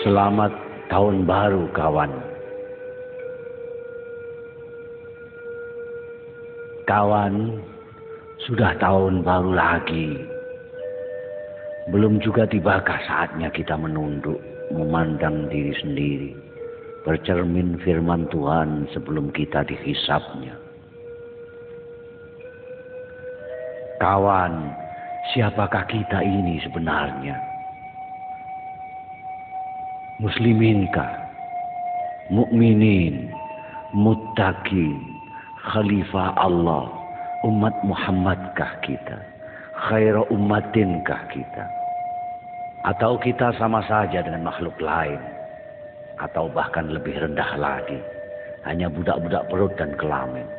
Selamat tahun baru kawan. Kawan, sudah tahun baru lagi. Belum juga tibakah saatnya kita menunduk, memandang diri sendiri, bercermin firman Tuhan sebelum kita dihisapnya. Kawan, siapakah kita ini sebenarnya? Musliminkah, mukminin, muttaqin, khalifah Allah, umat Muhammadkah kita, khairu ummatinkah kita? Atau kita sama saja dengan makhluk lain, atau bahkan lebih rendah lagi, hanya budak-budak perut dan kelamin.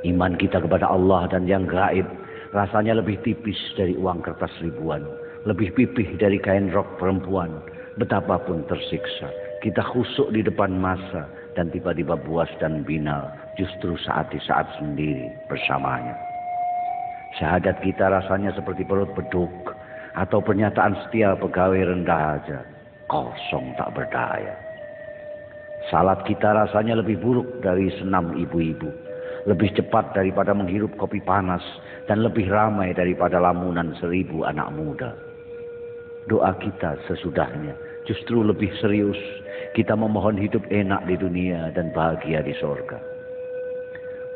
Iman kita kepada Allah dan yang gaib rasanya lebih tipis dari uang kertas ribuan, lebih pipih dari kain rok perempuan. Betapapun tersiksa, kita khusyuk di depan masa dan tiba-tiba buas dan binal justru saat di saat sendiri bersamanya. Syahadat kita rasanya seperti perut beduk atau pernyataan setia pegawai rendah aja, kosong tak berdaya. Salat kita rasanya lebih buruk dari senam ibu-ibu, lebih cepat daripada menghirup kopi panas, dan lebih ramai daripada lamunan 1000 anak muda. Doa kita sesudahnya justru lebih serius. Kita memohon hidup enak di dunia dan bahagia di sorga.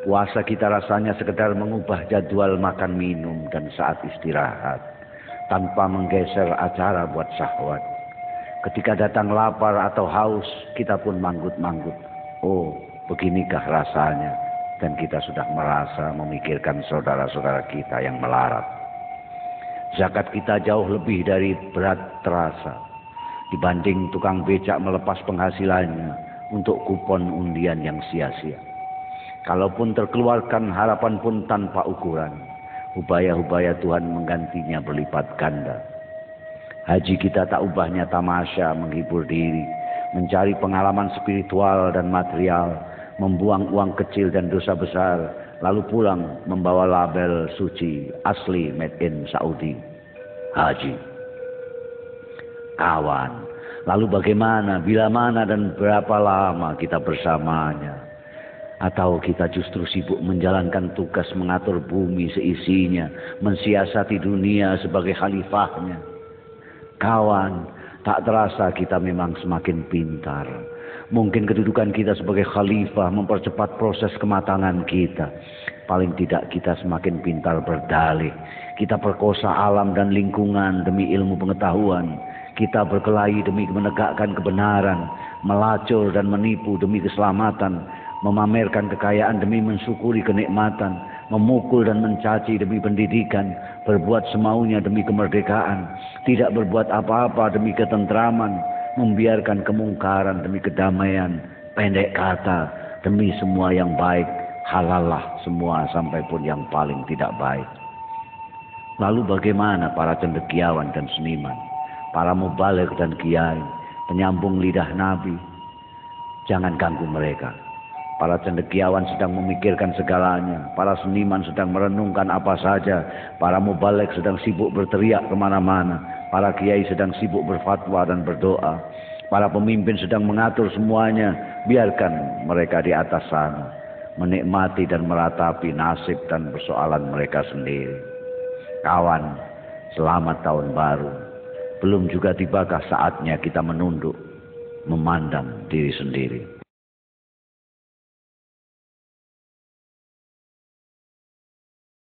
Puasa kita rasanya sekedar mengubah jadwal makan minum dan saat istirahat, tanpa menggeser acara buat syahwat. Ketika datang lapar atau haus, kita pun manggut-manggut. Oh, beginikah rasanya? Dan kita sudah merasa memikirkan saudara-saudara kita yang melarat. Zakat kita jauh lebih dari berat terasa dibanding tukang becak melepas penghasilannya untuk kupon undian yang sia-sia. Kalaupun terkeluarkan, harapan pun tanpa ukuran. Hubaya-hubaya Tuhan menggantinya berlipat ganda. Haji kita tak ubahnya tamasya menghibur diri, mencari pengalaman spiritual dan material, membuang uang kecil dan dosa besar, lalu pulang membawa label suci asli made in Saudi, haji. Kawan, lalu bagaimana, bila mana dan berapa lama kita bersamanya? Atau kita justru sibuk menjalankan tugas mengatur bumi seisinya, mensiasati dunia sebagai khalifahnya? Kawan, tak terasa kita memang semakin pintar. Mungkin kedudukan kita sebagai khalifah mempercepat proses kematangan kita. Paling tidak kita semakin pintar berdalih. Kita perkosa alam dan lingkungan demi ilmu pengetahuan. Kita berkelahi demi menegakkan kebenaran, melacur dan menipu demi keselamatan, memamerkan kekayaan demi mensyukuri kenikmatan, memukul dan mencaci demi pendidikan, berbuat semaunya demi kemerdekaan, tidak berbuat apa-apa demi ketentraman, membiarkan kemungkaran demi kedamaian. Pendek kata, demi semua yang baik, halallah semua sampai pun yang paling tidak baik. Lalu bagaimana para cendekiawan dan seniman, para mubaligh dan kiai, penyambung lidah Nabi? Jangan ganggu mereka. Para cendekiawan sedang memikirkan segalanya, para seniman sedang merenungkan apa saja, para mubaligh sedang sibuk berteriak kemana-mana, para kiai sedang sibuk berfatwa dan berdoa, para pemimpin sedang mengatur semuanya. Biarkan mereka di atas sana menikmati dan meratapi nasib dan persoalan mereka sendiri. Kawan, selamat tahun baru. Belum juga tibakah saatnya kita menunduk, memandang diri sendiri?